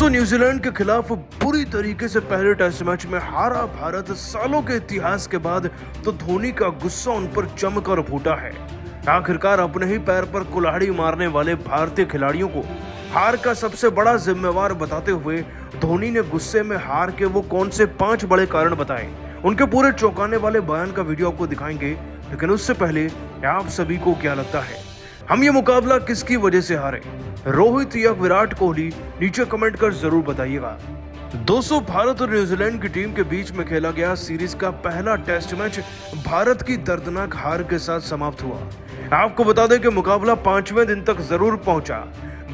दोस्तों, न्यूजीलैंड के खिलाफ बुरी तरीके से पहले टेस्ट मैच में हारा भारत सालों के इतिहास के बाद तो धोनी का गुस्सा उन पर जमकर फूटा है। आखिरकार अपने ही पैर पर कुल्हाड़ी मारने वाले भारतीय खिलाड़ियों को हार का सबसे बड़ा जिम्मेवार बताते हुए धोनी ने गुस्से में हार के वो कौन से 5 बड़े कारण बताए। उनके पूरे चौंकाने वाले बयान का वीडियो आपको दिखाएंगे, लेकिन उससे पहले आप सभी को क्या लगता है, हम ये मुकाबला किसकी वजह से हारे, रोहित या विराट कोहली? नीचे कमेंट कर जरूर बताइएगा। दोस्तों, भारत और न्यूजीलैंड की टीम के बीच में खेला गया सीरीज का पहला टेस्ट मैच भारत की दर्दनाक हार के साथ समाप्त हुआ। आपको बता दें कि मुकाबला 5वें दिन तक जरूर पहुंचा।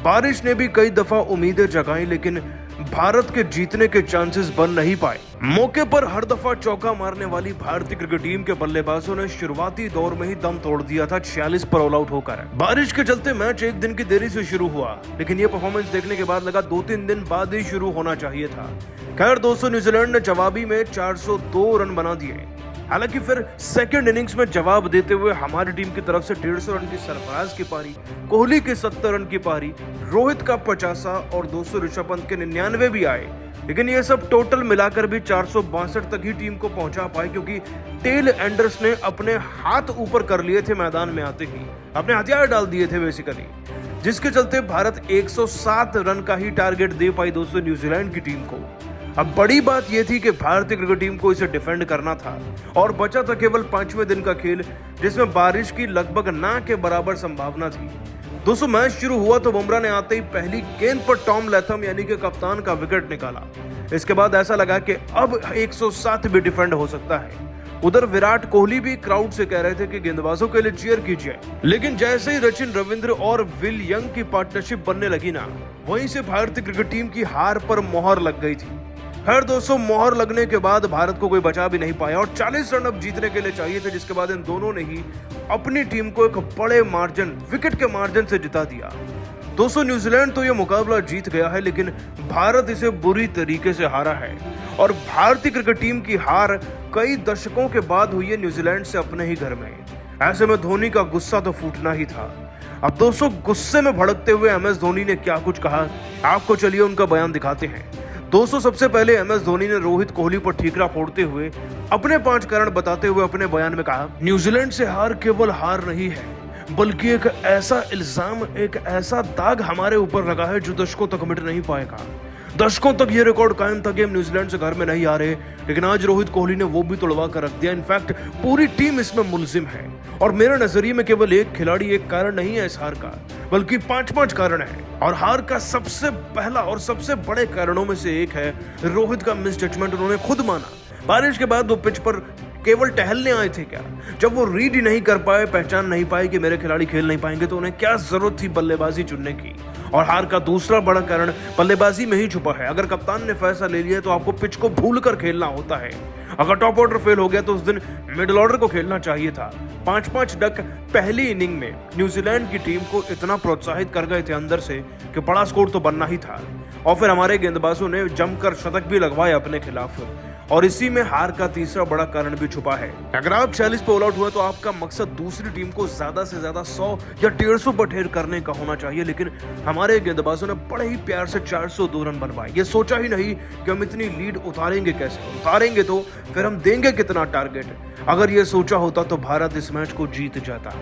बारिश ने भी कई दफा उम्मीदें जगाई, लेकिन भारत के जीतने के चांसेस बन नहीं पाए। मौके पर हर दफा चौका मारने वाली भारतीय क्रिकेट टीम के बल्लेबाजों ने शुरुआती दौर में ही दम तोड़ दिया था 46 पर ऑल आउट होकर। बारिश के चलते मैच एक दिन की देरी से शुरू हुआ, लेकिन ये परफॉर्मेंस देखने के बाद लगा 2-3 दिन बाद ही शुरू होना चाहिए था। खैर दोस्तों, न्यूजीलैंड ने जवाबी में 402 रन बना दिए। हालांकि फिर सेकंड इनिंग्स में जवाब देते हुए हमारी टीम की तरफ से 150 रन की सरफराज की पारी, कोहली के 70 रन की पारी, रोहित का 50 और 200 ऋषभ पंत के 99 भी आए। लेकिन ये सब टोटल मिलाकर भी 462 तक ही टीम को पहुंचा पाए, क्योंकि टेल एंडर्स ने अपने हाथ ऊपर कर लिए थे मैदान में आते ही, अपने हथियार डाल दिए थे बेसिकली, जिसके चलते भारत 107 रन का ही टारगेट दे पाई दोस्तों न्यूजीलैंड की टीम को। अब बड़ी बात यह थी कि भारतीय क्रिकेट टीम को इसे डिफेंड करना था और बचा था केवल 5वें दिन का खेल, जिसमें बारिश की लगभग ना के बराबर संभावना थी। दोस्तों, मैच शुरू हुआ तो बुमराह ने आते ही पहली गेंद पर टॉम लैथम यानी कि कप्तान का विकेट निकाला। इसके बाद ऐसा लगा कि अब 107 भी डिफेंड हो सकता है। उधर विराट कोहली भी क्राउड से कह रहे थे कि गेंदबाजों के लिए चीयर कीजिए, लेकिन जैसे ही सचिन रविंद्र और विल यंग की पार्टनरशिप बनने लगी ना, वहीं से भारतीय क्रिकेट टीम की हार पर मोहर लग गई थी। खैर दोस्तों, मोहर लगने के बाद भारत को कोई बचा भी नहीं पाया और 40 रन अब जीतने के लिए चाहिए थे, जिसके बाद इन दोनों ने ही अपनी टीम को एक बड़े मार्जिन, विकेट के मार्जिन से जिता दिया। दोस्तों, न्यूजीलैंड तो यह मुकाबला जीत गया है, लेकिन भारत इसे बुरी तरीके से हारा है और भारतीय क्रिकेट टीम की हार कई दशकों के बाद हुई है न्यूजीलैंड से अपने ही घर में। ऐसे में धोनी का गुस्सा तो फूटना ही था। अब दोस्तों, गुस्से में भड़कते हुए MS धोनी ने क्या कुछ कहा, आपको चलिए उनका बयान दिखाते हैं। दोस्तों, सबसे पहले MS धोनी ने रोहित कोहली पर ठीकरा फोड़ते हुए अपने 5 कारण बताते हुए अपने बयान में कहा, न्यूजीलैंड से हार केवल हार नहीं है, बल्कि एक ऐसा इल्जाम, एक ऐसा दाग हमारे ऊपर लगा है जो दशकों तक मिट नहीं पाएगा। दशकों तक ये रिकॉर्ड कायम था कि हम न्यूजीलैंड से घर में नहीं आ रहे, लेकिन आज रोहित कोहली ने वो भी तोड़वा कर रख दिया। इनफैक्ट पूरी टीम इसमें मुलजिम है और मेरे नजरिए में केवल एक खिलाड़ी, एक कारण नहीं है इस हार का, बल्कि 5 कारण है। और हार का सबसे पहला और सबसे बड़े कारणों में से एक है रोहित का मिस जजमेंट। उन्होंने खुद माना बारिश के बाद वो पिच पर केवल टहलने आए थे क्या? जब वो रीड ही नहीं कर पाए, पहचान नहीं पाए कि मेरे खिलाड़ी खेल नहीं पाएंगे, तो उन्हें क्या जरूरत थी बल्लेबाजी चुनने की? और हार का दूसरा बड़ा कारण बल्लेबाजी में ही छुपा है। अगर कप्तान ने फैसला ले लिया तो आपको पिच को भूलकर खेलना होता है। अगर टॉप ऑर्डर फेल हो गया तो उस दिन मिडिल ऑर्डर को खेलना चाहिए था। 5-5 डक पहली इनिंग में न्यूजीलैंड की टीम को इतना प्रोत्साहित कर गए थे अंदर से कि बड़ा स्कोर तो बनना ही था। और फिर हमारे गेंदबाजों ने जमकर शतक भी लगवाए अपने खिलाफ, और इसी में हार का तीसरा बड़ा कारण भी छुपा है। अगर आप 40 पे ऑल आउट हुए तो आपका मकसद दूसरी टीम को ज्यादा से ज्यादा 100 या 150 पर ढेर करने का होना चाहिए, लेकिन हमारे गेंदबाजों ने बड़े ही प्यार से 402 रन बनवाए। ये सोचा ही नहीं कि हम इतनी लीड उतारेंगे कैसे, उतारेंगे तो फिर हम देंगे कितना टारगेट। अगर ये सोचा होता तो भारत इस मैच को जीत जाता।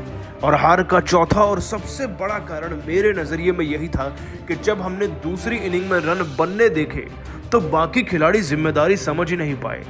और हार का चौथा और सबसे बड़ा कारण मेरे नजरिए में यही था कि जब हमने दूसरी इनिंग में रन बनने देखे तो बाकी खिलाड़ी जिम्मेदारी समझ ही नहीं पाए।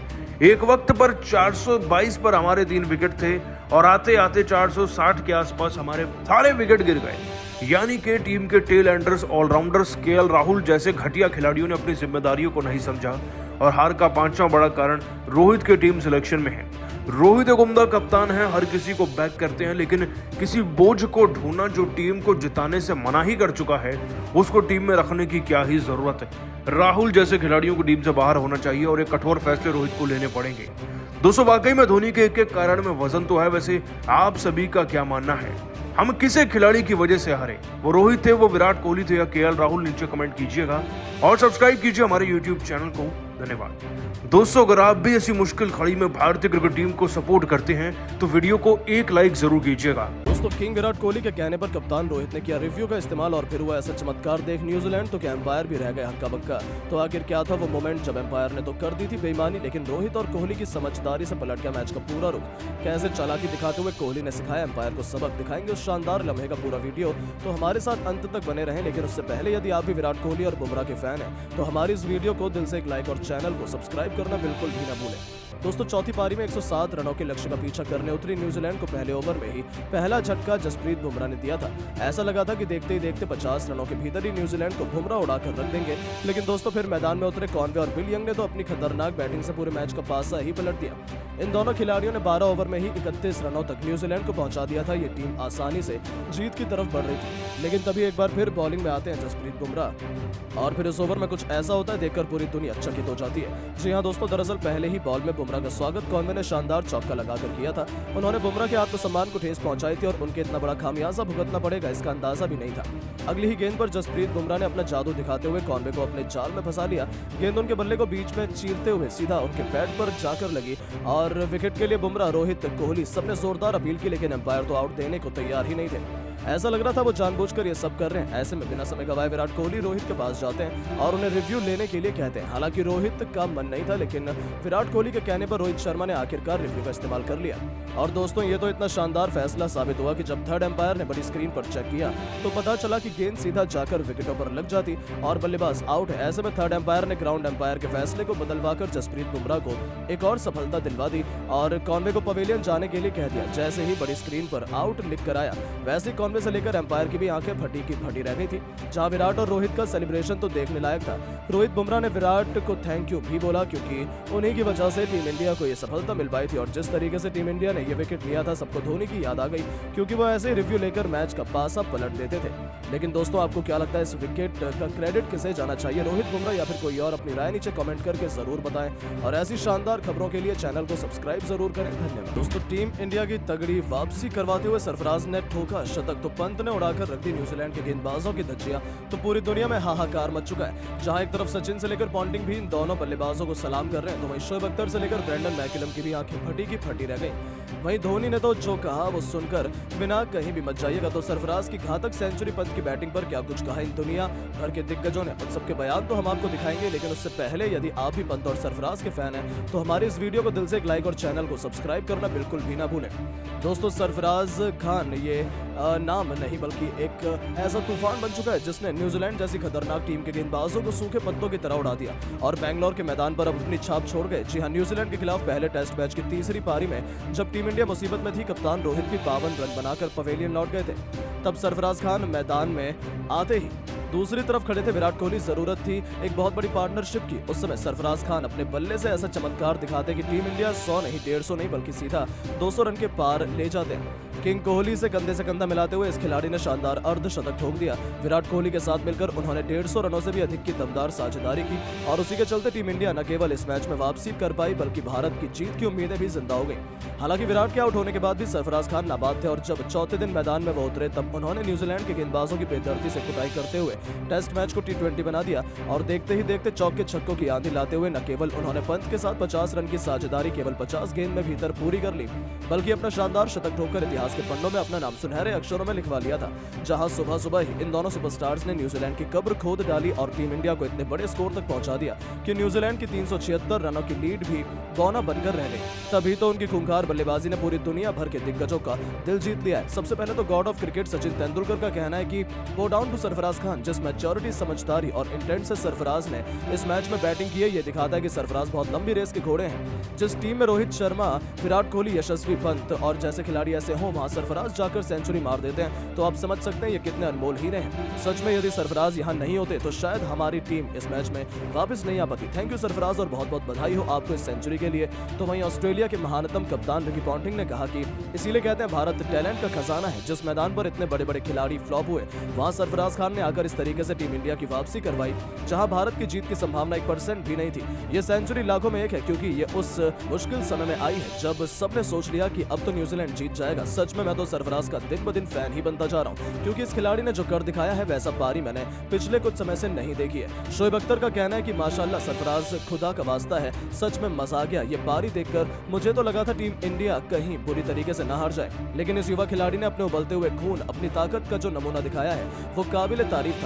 एक वक्त पर 422 पर हमारे 3 विकेट थे और आते आते 460 के आसपास हमारे सारे विकेट गिर गए। यानी कि टीम के tell Anders, allrounders KL Rahul जैसे घटिया खिलाड़ियों ने अपनी जिम्मेदारियों को नहीं समझा। और हार का 5वां बड़ा कारण रोहित के टीम सिलेक्शन में है। रोहित एक उम्दा कप्तान है, हर किसी को बैक करते हैं, लेकिन किसी बोझ को ढूंढना जो टीम को जिताने से मना ही कर चुका है, उसको टीम में रखने की क्या ही जरूरत है। राहुल जैसे खिलाड़ियों को टीम से बाहर होना चाहिए और एक कठोर फैसले रोहित को लेने पड़ेंगे। दोस्तों, वाकई में धोनी के एक कारण में वजन तो है। वैसे आप सभी का क्या मानना है, हम किसे खिलाड़ी की वजह से हारे? वो रोहित थे, वो विराट कोहली थे या KL राहुल? नीचे कमेंट कीजिएगा और सब्सक्राइब कीजिए हमारे YouTube चैनल को। धन्यवाद। दोस्तों, अगर आप भी ऐसी मुश्किल घड़ी में भारतीय क्रिकेट टीम को सपोर्ट करते हैं तो वीडियो को एक लाइक जरूर कीजिएगा। दोस्तों किंग विराट कोहली के कहने पर कप्तान रोहित ने किया रिव्यू का इस्तेमाल और फिर हुआ ऐसा चमत्कार देख न्यूजीलैंड तो क्या एम्पायर भी रह गए हक्का बक्का। तो आखिर क्या था वो मोमेंट जब एम्पायर ने तो कर दी थी बेईमानी, लेकिन रोहित और कोहली की समझदारी से पलट गया मैच का पूरा रुख। कैसे चालाकी दिखाते हुए कोहली ने सिखाया एम्पायर को सबक, दिखाएंगे उस शानदार लम्हे का पूरा वीडियो। तो हमारे साथ अंत तक बने रहें, लेकिन उससे पहले यदि आप भी विराट कोहली और बुमराह के फैन हैं तो हमारी इस वीडियो को दिल से एक लाइक और चैनल को सब्सक्राइब करना बिल्कुल भी न भूलें। दोस्तों चौथी पारी में 107 रनों के लक्ष्य का पीछा करने उतरी न्यूजीलैंड को पहले ओवर में ही पहला झटका जसप्रीत बुमराह ने दिया था। ऐसा लगा था कि देखते ही देखते 50 रनों के भीतर ही न्यूजीलैंड को बुमराह उड़ाकर रख देंगे, लेकिन दोस्तों फिर मैदान में उतरे कॉनवे और बिल यंग ने तो अपनी खतरनाक बैटिंग से पूरे मैच का पासा ही पलट दिया। इन दोनों खिलाड़ियों ने 12 ओवर में ही 31 रनों तक न्यूजीलैंड को पहुंचा दिया था। ये टीम आसानी से जीत की तरफ बढ़ रही थी, लेकिन तभी एक बार फिर बॉलिंग में आते हैं जसप्रीत बुमराह और फिर इस ओवर में कुछ ऐसा होता है देखकर पूरी दुनिया चकित हो जाती है। जी हाँ दोस्तों, दरअसल पहले ही बॉल में बुमराह का स्वागत कॉनवे ने शानदार चौका लगाकर किया था। उन्होंने बुमराह के आत्मसम्मान को ठेस पहुंचाई थी और उनके इतना बड़ा खामियाजा भुगतना पड़ेगा इसका अंदाजा भी नहीं था। अगली ही गेंद पर जसप्रीत बुमराह ने अपना जादू दिखाते हुए कॉनवे को अपने जाल में फंसा लिया। गेंद उनके बल्ले को बीच में चीरते हुए सीधा उनके पैड पर जाकर लगी और विकेट के लिए बुमराह, रोहित, कोहली सबने जोरदार अपील की, लेकिन एम्पायर तो आउट देने को तैयार ही नहीं थे। ऐसा लग रहा था वो जानबूझकर ये सब कर रहे हैं। ऐसे में बिना समय गवाए विराट कोहली रोहित के पास जाते हैं और उन्हें रिव्यू लेने के लिए कहते हैं। हालांकि रोहित का मन नहीं था, लेकिन विराट कोहली के कहने पर रोहित शर्मा ने आखिरकार रिव्यू का इस्तेमाल कर लिया। और दोस्तों ये तो इतना शानदार फैसला साबित हुआ कि जब थर्ड एम्पायर ने बड़ी स्क्रीन पर चेक किया तो पता चला कि गेंद सीधा जाकर विकेटों पर लग जाती और बल्लेबाज आउट है। ऐसे में थर्ड एम्पायर ने ग्राउंड एम्पायर के फैसले को बदलवाकर जसप्रीत बुमराह को एक और सफलता दिलवा दी और कॉनवे को पवेलियन जाने के लिए कह दिया। जैसे ही बड़ी स्क्रीन पर आउट लिख कर आया, वैसे ही कॉनवे से लेकर एम्पायर की भी आंखें फटी की फटी रह गई थी। जहां विराट और रोहित का सेलिब्रेशन तो देखने लायक था। रोहित बुमराह ने विराट को थैंक यू भी बोला, क्योंकि उन्हीं की वजह से टीम इंडिया को यह सफलता मिल पाई थी। और जिस तरीके से टीम इंडिया ने यह विकेट लिया था, सबको धोनी की याद आ गई, क्योंकि वो ऐसे रिव्यू लेकर मैच का पासा पलट देते थे। लेकिन दोस्तों आपको क्या लगता है, इस विकेट का क्रेडिट किसे जाना चाहिए, रोहित बुमराह या फिर कोई और? अपनी राय नीचे कमेंट करके जरूर बताएं और ऐसी शानदार खबरों के लिए चैनल को सब्सक्राइब जरूर करें। धन्यवाद। दोस्तों टीम इंडिया की तगड़ी वापसी करवाते हुए सरफराज ने ठोका शतक, तो पंत ने उड़ाकर रख दी न्यूजीलैंड के गेंदबाजों की धज्जियां। तो पूरी दुनिया में हाहाकार मच चुका है। जहां एक तरफ सचिन से लेकर पॉन्टिंग भी इन दोनों बल्लेबाजों को सलाम कर रहे हैं, तो वहीं शोएब अख्तर से लेकर ब्रेंडन मैकलम की भी आंखें फटी की फटी रह गई। वहीं धोनी ने तो जो कहा वो सुनकर बिना कहीं भी मत जाइएगा। तो सरफराज की घातक सेंचुरी, पंत की बैटिंग पर क्या कुछ कहा इन दुनिया भर के दिग्गजों ने, उन सबके बयान तो हम आपको दिखाएंगे। लेकिन उससे पहले यदि आप भी पंत और सरफराज के फैन हैं तो हमारे इस वीडियो को दिल से एक लाइक और चैनल को सब्सक्राइब करना बिल्कुल भी ना भूलें। दोस्तों सरफराज खान ये नाम नहीं बल्कि एक ऐसा तूफान बन चुका है जिसने न्यूजीलैंड जैसी खतरनाक टीम के गेंदबाजों को सूखे पत्तों की तरह उड़ा दिया और बेंगलोर के मैदान पर अब अपनी छाप छोड़ गए। जी हां, न्यूजीलैंड के खिलाफ पहले टेस्ट मैच की तीसरी पारी में जब टीम इंडिया मुसीबत में थी, कप्तान रोहित भी 52 रन बनाकर पवेलियन लौट गए थे। तब सरफराज खान मैदान में आते ही दूसरी तरफ खड़े थे विराट कोहली। जरूरत थी एक बहुत बड़ी पार्टनरशिप की। उस समय सरफराज खान अपने बल्ले से ऐसा चमत्कार दिखाते कि टीम इंडिया 100 नहीं 150 नहीं बल्कि सीधा 200 रन के पार ले जाते हैं। किंग कोहली से कंधा मिलाते हुए इस खिलाड़ी ने शानदार अर्धशतक ठोक दिया। विराट कोहली के साथ मिलकर उन्होंने 150 रनों से भी अधिक की दमदार साझेदारी की और उसी के चलते टीम इंडिया न केवल इस मैच में वापसी कर पाई बल्कि भारत की जीत की उम्मीदें भी जिंदा हो गई। हालांकि विराट के आउट होने के बाद भी सरफराज खान नाबाद थे और जब चौथे दिन मैदान में वो उतरे तब उन्होंने न्यूजीलैंड के गेंदबाजों की बेदर्दी से कुटाई करते हुए टेस्ट मैच को T20 बना दिया और देखते ही देखते चौके छक्कों की आंधी लाते हुए न केवल उन्होंने पंत के साथ 50 रन की साझेदारी केवल 50 गेंद में भीतर पूरी कर ली, बल्कि अपना शानदार शतक ठोककर इतिहास के पन्नों में अपना नाम सुनहरे अक्षरों में लिखवा लिया था। जहां सुबह सुबह ही इन दोनों सुपरस्टार्स ने न्यूजीलैंड की कब्र खोद डाली और टीम इंडिया को इतने बड़े स्कोर तक पहुंचा दिया कि न्यूजीलैंड की 376 रनों की लीड भी बौना बनकर रह गई। तभी तो उनकी खूंखार बल्लेबाजी ने पूरी दुनिया भर के दिग्गजों का दिल जीत लिया है। सबसे पहले तो god of cricket Sachin Tendulkar का कहना है कि go down to Sarfaraz Khan. जिस मैच्योरिटी, समझदारी और इंटेंट से सरफराज ने इस मैच में बैटिंग की है, ये दिखाता है कि सरफराज बहुत लंबी रेस के घोड़े हैं। जिस टीम में रोहित शर्मा, विराट कोहली, यशस्वी पंत और जैसे खिलाड़ी ऐसे हों, वहां सरफराज जाकर सेंचुरी मार देते हैं, तो आप समझ सकते हैं ये कितने अनमोल हीरे हैं। सच में यदि सरफराज यहाँ नहीं होते तो शायद हमारी टीम इस मैच में वापस नहीं आ पाती। थैंक यू सरफराज और बहुत बहुत बधाई हो आपको इस सेंचुरी के लिए। तो वहीं ऑस्ट्रेलिया के महानतम कप्तान रिकी पॉन्टिंग ने कहा कि इसीलिए कहते हैं भारत टैलेंट का खजाना है। जिस मैदान पर इतने बड़े बड़े खिलाड़ी फ्लॉप हुए, वहां सरफराज खान ने आकर इस तरीके से टीम इंडिया की वापसी करवाई, जहां भारत की जीत की संभावना 1% भी नहीं थी। ये सेंचुरी लाखों में एक है, क्योंकि ये उस मुश्किल समय में आई है जब सबने सोच लिया कि अब तो न्यूजीलैंड जीत जाएगा। सच में मैं तो सरफराज का दिन ब दिन फैन ही बनता जा रहा हूँ, क्योंकि इस खिलाड़ी ने जो कर दिखाया है वैसा पारी मैंने पिछले कुछ समय से नहीं देखी है। शोएब अख्तर का कहना है कि माशाल्लाह सरफराज खुदा का वास्ता है, सच में मजा आ गया। ये पारी देखकर मुझे तो लगा था टीम इंडिया कहीं बुरी तरीके से ना हार जाए, लेकिन इस युवा खिलाड़ी ने अपने उबलते हुए खून, अपनी ताकत का जो नमूना दिखाया है वो काबिल तारीफ था।